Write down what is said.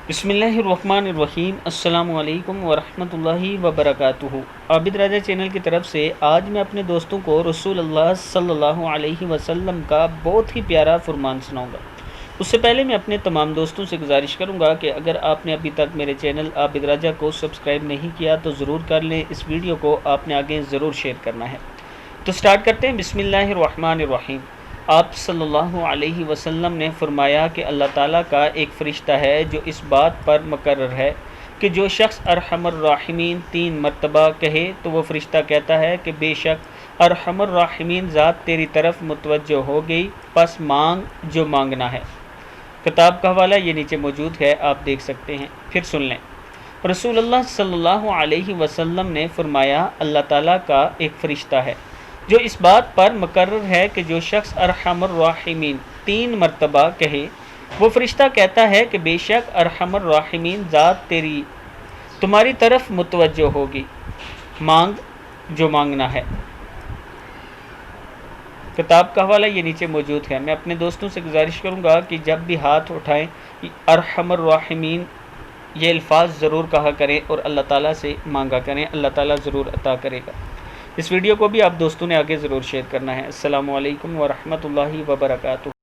بسم اللہ الرحمن الرحیم۔ السلام علیکم ورحمۃ اللہ وبرکاتہ۔ عابد راجہ چینل کی طرف سے آج میں اپنے دوستوں کو رسول اللہ صلی اللہ علیہ وسلم کا بہت ہی پیارا فرمان سناؤں گا۔ اس سے پہلے میں اپنے تمام دوستوں سے گزارش کروں گا کہ اگر آپ نے ابھی تک میرے چینل عابد راجہ کو سبسکرائب نہیں کیا تو ضرور کر لیں۔ اس ویڈیو کو آپ نے آگے ضرور شیئر کرنا ہے۔ تو سٹارٹ کرتے ہیں۔ بسم اللہ الرحمن الرحیم۔ آپ صلی اللہ علیہ وسلم نے فرمایا کہ اللہ تعالیٰ کا ایک فرشتہ ہے جو اس بات پر مقرر ہے کہ جو شخص ارحم الراحمین 3 مرتبہ کہے تو وہ فرشتہ کہتا ہے کہ بے شک ارحم الراحمین ذات تیری طرف متوجہ ہو گئی، پس مانگ جو مانگنا ہے۔ کتاب کا حوالہ یہ نیچے موجود ہے، آپ دیکھ سکتے ہیں، پھر سن لیں۔ رسول اللہ صلی اللہ علیہ وسلم نے فرمایا اللہ تعالیٰ کا ایک فرشتہ ہے جو اس بات پر مقرر ہے کہ جو شخص ارحم الراحمین 3 مرتبہ کہے، وہ فرشتہ کہتا ہے کہ بے شک ارحم الراحمین ذات تمہاری طرف متوجہ ہوگی، مانگ جو مانگنا ہے۔ کتاب کا حوالہ یہ نیچے موجود ہے۔ میں اپنے دوستوں سے گزارش کروں گا کہ جب بھی ہاتھ اٹھائیں ارحم الراحمین یہ الفاظ ضرور کہا کریں اور اللہ تعالیٰ سے مانگا کریں، اللہ تعالیٰ ضرور عطا کرے گا۔ اس ویڈیو کو بھی آپ دوستوں نے آگے ضرور شیئر کرنا ہے۔ السلام علیکم ورحمۃ اللہ وبرکاتہ۔